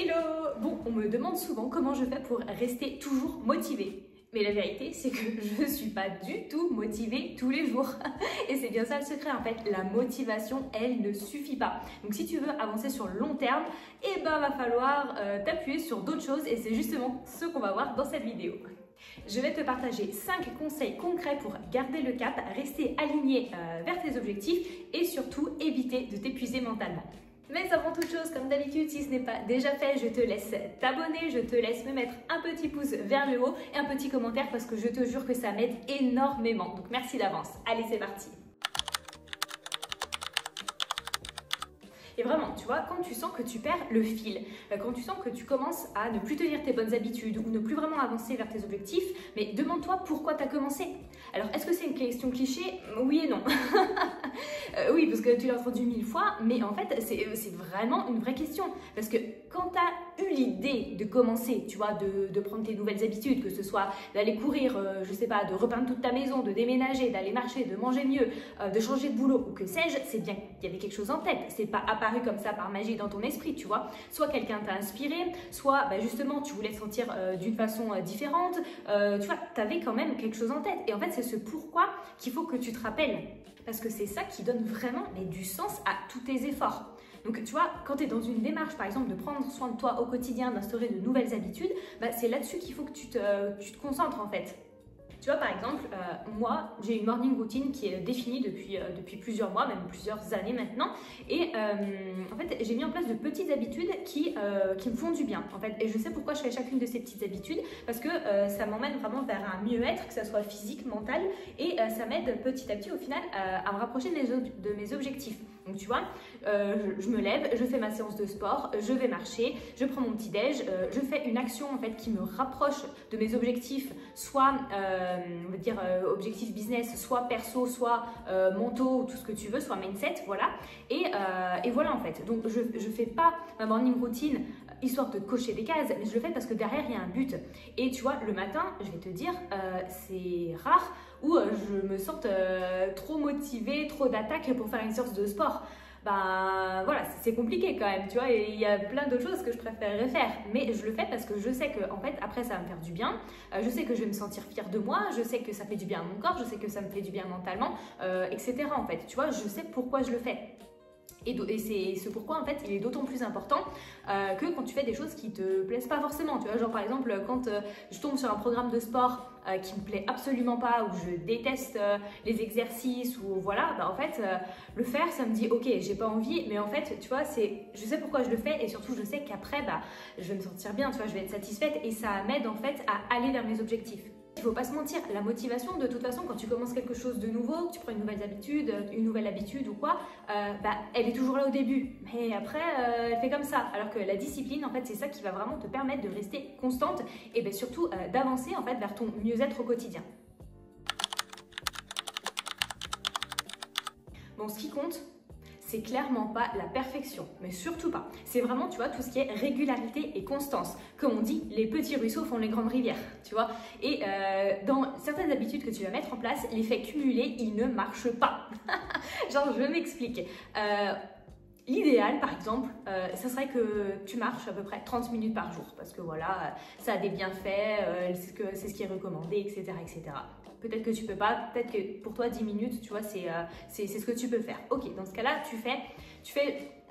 Hello! Bon, on me demande souvent comment je fais pour rester toujours motivée. Mais la vérité, c'est que je ne suis pas du tout motivée tous les jours. Et c'est bien ça le secret en fait, la motivation, elle ne suffit pas. Donc si tu veux avancer sur le long terme, eh ben va falloir t'appuyer sur d'autres choses et c'est justement ce qu'on va voir dans cette vidéo. Je vais te partager 5 conseils concrets pour garder le cap, rester aligné vers tes objectifs et surtout éviter de t'épuiser mentalement. Mais avant toute chose, comme d'habitude, si ce n'est pas déjà fait, je te laisse t'abonner, je te laisse me mettre un petit pouce vers le haut et un petit commentaire parce que je te jure que ça m'aide énormément. Donc merci d'avance. Allez, c'est parti! Et vraiment, tu vois, quand tu sens que tu perds le fil, quand tu sens que tu commences à ne plus tenir tes bonnes habitudes ou ne plus vraiment avancer vers tes objectifs, mais demande-toi pourquoi tu as commencé. Alors, est-ce que c'est une question cliché? Oui et non. Oui, parce que tu l'as entendu 1000 fois, mais en fait, c'est vraiment une vraie question. Parce que quand tu as eu l'idée de commencer, tu vois, de prendre tes nouvelles habitudes, que ce soit d'aller courir, je sais pas, de repeindre toute ta maison, de déménager, d'aller marcher, de manger mieux, de changer de boulot ou que sais-je, c'est bien qu'il y avait quelque chose en tête. C'est pas apparu comme ça par magie dans ton esprit, tu vois. Soit quelqu'un t'a inspiré, soit justement tu voulais te sentir d'une façon différente. Tu vois, tu avais quand même quelque chose en tête. Et en fait, c'est ce pourquoi qu'il faut que tu te rappelles. Parce que c'est ça qui donne vraiment du sens à tous tes efforts. Donc tu vois, quand tu es dans une démarche par exemple de prendre soin de toi au quotidien, d'instaurer de nouvelles habitudes, c'est là-dessus qu'il faut que tu te concentres en fait. Tu vois, par exemple, moi, j'ai une morning routine qui est définie depuis plusieurs mois, même plusieurs années maintenant. Et en fait, j'ai mis en place de petites habitudes qui me font du bien, en fait. Et je sais pourquoi je fais chacune de ces petites habitudes, parce que ça m'emmène vraiment vers un mieux-être, que ce soit physique, mental, et ça m'aide petit à petit, au final, à me rapprocher de mes objectifs. Donc tu vois, je me lève, je fais ma séance de sport, je vais marcher, je prends mon petit-déj, je fais une action en fait qui me rapproche de mes objectifs, soit on va dire objectifs business, soit perso, soit mentaux, tout ce que tu veux, soit mindset, voilà. Et voilà en fait. Donc je fais pas ma morning routine histoire de cocher des cases, mais je le fais parce que derrière il y a un but. Et tu vois, le matin, je vais te dire, c'est rare où je me sente trop motivée, trop d'attaque pour faire une séance de sport. Voilà, c'est compliqué quand même, tu vois, et il y a plein d'autres choses que je préférerais faire, mais je le fais parce que je sais que en fait après ça va me faire du bien, je sais que je vais me sentir fière de moi, je sais que ça fait du bien à mon corps, je sais que ça me fait du bien mentalement, etc. en fait, tu vois, je sais pourquoi je le fais. Et c'est ce pourquoi en fait il est d'autant plus important que quand tu fais des choses qui te plaisent pas forcément, tu vois, genre par exemple quand je tombe sur un programme de sport qui me plaît absolument pas, où je déteste les exercices ou voilà, en fait le faire ça me dit ok j'ai pas envie, mais en fait tu vois je sais pourquoi je le fais et surtout je sais qu'après je vais me sentir bien, tu vois, je vais être satisfaite et ça m'aide en fait à aller vers mes objectifs. Il ne faut pas se mentir, la motivation, de toute façon, quand tu commences quelque chose de nouveau, que tu prends une nouvelle habitude ou quoi, elle est toujours là au début. Mais après, elle fait comme ça. Alors que la discipline, en fait, c'est ça qui va vraiment te permettre de rester constante et surtout d'avancer en fait vers ton mieux-être au quotidien. Bon, ce qui compte, c'est clairement pas la perfection, mais surtout pas. C'est vraiment, tu vois, tout ce qui est régularité et constance. Comme on dit, les petits ruisseaux font les grandes rivières, tu vois. Et dans certaines habitudes que tu vas mettre en place, l'effet cumulé, il ne marche pas. Genre, je m'explique. L'idéal, par exemple, ça serait que tu marches à peu près 30 minutes par jour parce que voilà, ça a des bienfaits, c'est ce qui est recommandé, etc. etc. Peut-être que tu peux pas, peut-être que pour toi 10 minutes, tu vois, c'est ce que tu peux faire. Ok, dans ce cas-là, tu fais,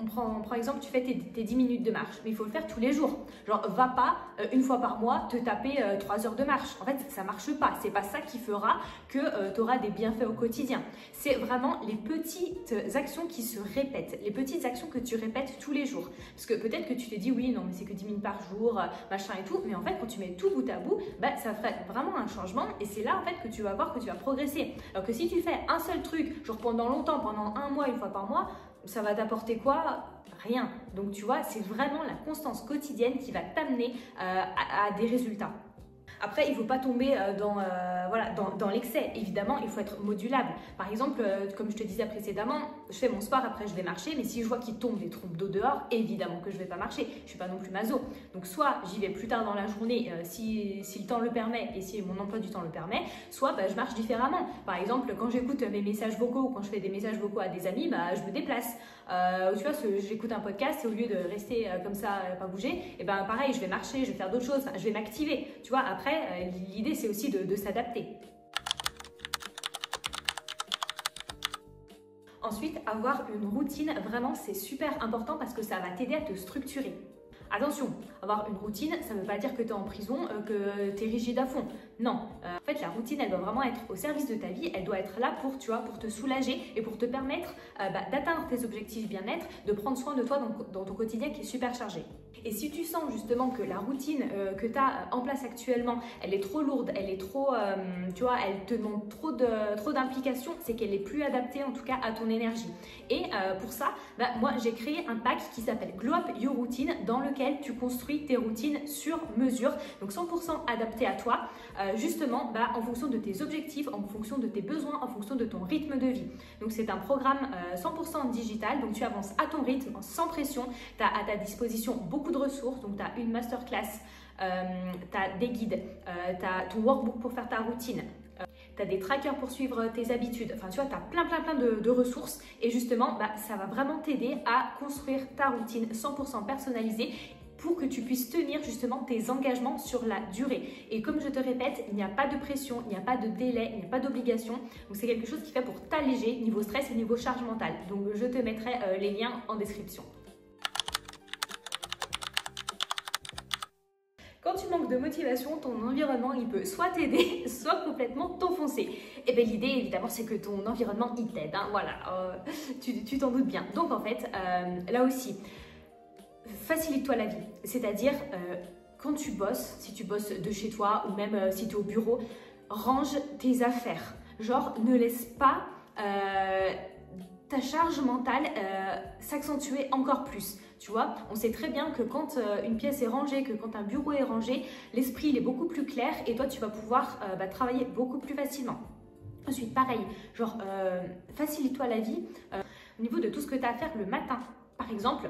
on prend exemple, tu fais tes 10 minutes de marche, mais il faut le faire tous les jours. Genre, va pas une fois par mois te taper 3 heures de marche. En fait, ça marche pas. C'est pas ça qui fera que tu auras des bienfaits au quotidien. C'est vraiment les petites actions qui se répètent, les petites actions que tu répètes tous les jours. Parce que peut-être que tu t'es dit, oui, non, mais c'est que 10 minutes par jour, machin et tout. Mais en fait, quand tu mets tout bout à bout, ça ferait vraiment un changement et c'est là, en fait, que tu vas voir que tu vas progresser. Alors que si tu fais un seul truc, genre pendant longtemps, pendant un mois, une fois par mois, ça va t'apporter quoi? Rien. Donc tu vois, c'est vraiment la constance quotidienne qui va t'amener à des résultats. Après, il ne faut pas tomber voilà, dans l'excès. Évidemment, il faut être modulable. Par exemple, comme je te disais précédemment, je fais mon sport, après je vais marcher, mais si je vois qu'il tombe des trompes d'eau dehors, évidemment que je ne vais pas marcher. Je ne suis pas non plus maso. Donc soit j'y vais plus tard dans la journée si le temps le permet et si mon emploi du temps le permet, soit je marche différemment. Par exemple, quand j'écoute mes messages vocaux ou quand je fais des messages vocaux à des amis, je me déplace. Tu vois, j'écoute un podcast et au lieu de rester comme ça, pas bouger, et pareil, je vais marcher, je vais faire d'autres choses, je vais m'activer. Tu vois, après, l'idée c'est aussi de s'adapter. Ensuite, avoir une routine, vraiment c'est super important parce que ça va t'aider à te structurer. Attention, avoir une routine, ça ne veut pas dire que tu es en prison, que tu es rigide à fond. Non, en fait, la routine, elle doit vraiment être au service de ta vie. Elle doit être là pour, tu vois, pour te soulager et pour te permettre d'atteindre tes objectifs bien-être, de prendre soin de toi dans ton quotidien qui est super chargé. Et si tu sens justement que la routine que tu as en place actuellement, elle est trop lourde, elle est trop, tu vois, elle te demande trop d'implication, c'est qu'elle est plus adaptée en tout cas à ton énergie. Et pour ça, moi j'ai créé un pack qui s'appelle Glow Up Your Routine dans lequel tu construis tes routines sur mesure, donc 100% adapté à toi, justement en fonction de tes objectifs, en fonction de tes besoins, en fonction de ton rythme de vie. Donc c'est un programme 100% digital, donc tu avances à ton rythme, sans pression, tu as à ta disposition beaucoup de ressources, donc tu as une masterclass, tu as des guides, tu as ton workbook pour faire ta routine, tu as des trackers pour suivre tes habitudes, enfin tu vois, tu as plein de ressources et justement ça va vraiment t'aider à construire ta routine 100% personnalisée pour que tu puisses tenir justement tes engagements sur la durée. Et comme je te répète, il n'y a pas de pression, il n'y a pas de délai, il n'y a pas d'obligation. Donc c'est quelque chose qui fait pour t'alléger niveau stress et niveau charge mentale. Donc je te mettrai les liens en description. Quand tu manques de motivation, ton environnement il peut soit t'aider, soit complètement t'enfoncer. Et bien l'idée évidemment c'est que ton environnement il t'aide, hein, voilà, tu t'en doutes bien. Donc en fait, là aussi, facilite-toi la vie. C'est-à-dire, quand tu bosses, si tu bosses de chez toi ou même si tu es au bureau, range tes affaires. Genre, ne laisse pas ta charge mentale s'accentuer encore plus. Tu vois, on sait très bien que quand une pièce est rangée, que quand un bureau est rangé, l'esprit il est beaucoup plus clair et toi tu vas pouvoir travailler beaucoup plus facilement. Ensuite, pareil, genre facilite-toi la vie au niveau de tout ce que tu as à faire le matin. Par exemple,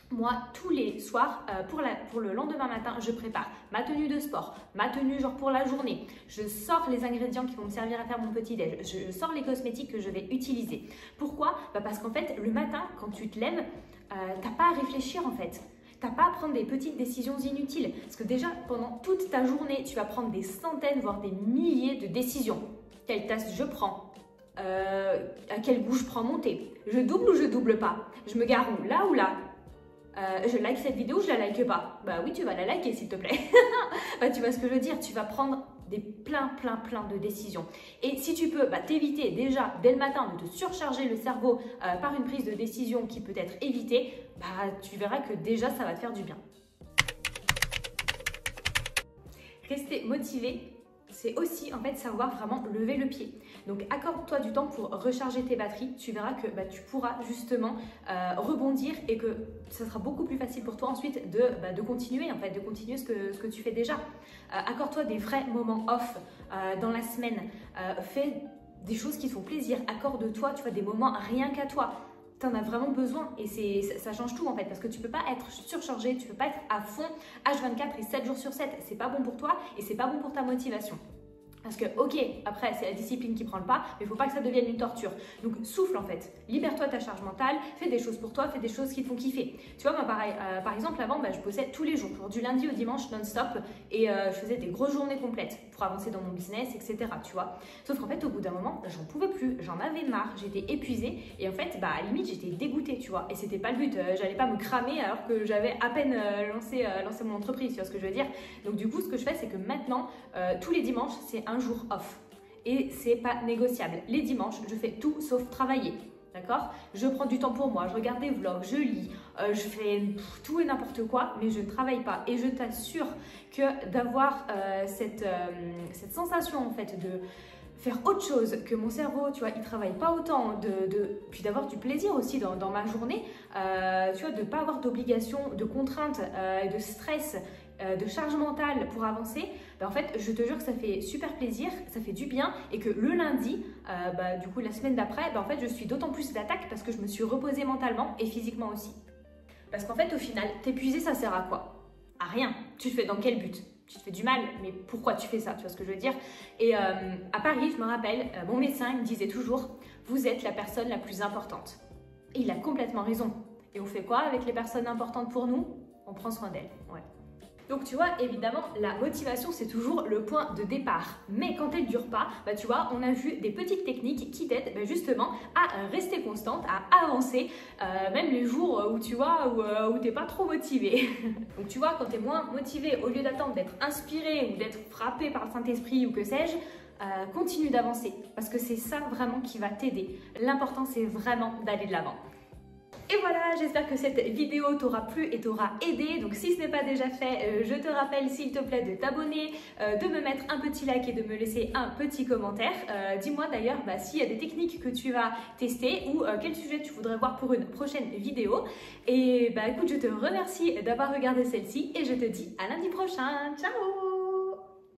moi, tous les soirs, pour le lendemain matin, je prépare ma tenue de sport, ma tenue genre pour la journée. Je sors les ingrédients qui vont me servir à faire mon petit-déj. Je sors les cosmétiques que je vais utiliser. Pourquoi? Parce qu'en fait, le matin, quand tu te lèves, t'as pas à réfléchir en fait. T'as pas à prendre des petites décisions inutiles. Parce que déjà, pendant toute ta journée, tu vas prendre des centaines, voire des milliers de décisions. Quelle tasse je prends? À quel goût je prends mon thé? Je double ou je double pas? Je me gare où? Là ou là? Je like cette vidéo ou je la like pas? Bah oui, tu vas la liker s'il te plaît. Tu vois ce que je veux dire, tu vas prendre plein de décisions. Et si tu peux t'éviter déjà dès le matin de te surcharger le cerveau par une prise de décision qui peut être évitée, tu verras que déjà ça va te faire du bien. Rester motivé, c'est aussi en fait savoir vraiment lever le pied. Donc accorde-toi du temps pour recharger tes batteries, tu verras que tu pourras justement rebondir et que ça sera beaucoup plus facile pour toi ensuite de continuer en fait, de continuer ce que tu fais déjà. Accorde-toi des vrais moments off dans la semaine, fais des choses qui te font plaisir, accorde-toi, tu vois, des moments rien qu'à toi. Tu en as vraiment besoin et ça change tout en fait parce que tu peux pas être surchargé, tu peux pas être à fond H24 et 7 jours sur 7, c'est pas bon pour toi et c'est pas bon pour ta motivation. Parce que, ok, après, c'est la discipline qui prend le pas, mais il ne faut pas que ça devienne une torture. Donc, souffle en fait. Libère-toi de ta charge mentale, fais des choses pour toi, fais des choses qui te font kiffer. Tu vois, moi, pareil, par exemple, avant, je bossais tous les jours, genre du lundi au dimanche non-stop, et je faisais des grosses journées complètes pour avancer dans mon business, etc. Tu vois. Sauf qu'en fait, au bout d'un moment, j'en pouvais plus, j'en avais marre, j'étais épuisée, et en fait, à la limite, j'étais dégoûtée, tu vois. Et c'était pas le but, j'allais pas me cramer alors que j'avais à peine lancé mon entreprise, tu vois ce que je veux dire. Donc, du coup, ce que je fais, c'est que maintenant, tous les dimanches, c'est un jour off et c'est pas négociable. Les dimanches, je fais tout sauf travailler. D'accord? Je prends du temps pour moi, je regarde des vlogs, je lis, je fais tout et n'importe quoi, mais je ne travaille pas. Et je t'assure que d'avoir cette sensation en fait de faire autre chose, que mon cerveau, tu vois, il travaille pas autant, puis d'avoir du plaisir aussi dans ma journée, tu vois, de pas avoir d'obligation, de contraintes, de stress, de charge mentale pour avancer, en fait, je te jure que ça fait super plaisir, ça fait du bien et que le lundi, du coup la semaine d'après, en fait, je suis d'autant plus d'attaque parce que je me suis reposée mentalement et physiquement aussi. Parce qu'en fait, au final, t'épuiser, ça sert à quoi? À rien. Tu te fais dans quel but? Tu te fais du mal, mais pourquoi tu fais ça? Tu vois ce que je veux dire? Et à Paris, je me rappelle, mon médecin me disait toujours « Vous êtes la personne la plus importante ». Et il a complètement raison. Et on fait quoi avec les personnes importantes pour nous? On prend soin d'elles. Ouais. Donc tu vois, évidemment, la motivation, c'est toujours le point de départ. Mais quand elle ne dure pas, tu vois, on a vu des petites techniques qui t'aident justement à rester constante, à avancer, même les jours où tu vois, où t'es pas trop motivé. Donc tu vois, quand tu es moins motivé, au lieu d'attendre d'être inspiré ou d'être frappé par le Saint-Esprit ou que sais-je, continue d'avancer. Parce que c'est ça vraiment qui va t'aider. L'important, c'est vraiment d'aller de l'avant. Et voilà, j'espère que cette vidéo t'aura plu et t'aura aidé. Donc si ce n'est pas déjà fait, je te rappelle s'il te plaît de t'abonner, de me mettre un petit like et de me laisser un petit commentaire. Dis-moi d'ailleurs s'il y a des techniques que tu vas tester ou quel sujet tu voudrais voir pour une prochaine vidéo. Et écoute, je te remercie d'avoir regardé celle-ci et je te dis à lundi prochain. Ciao!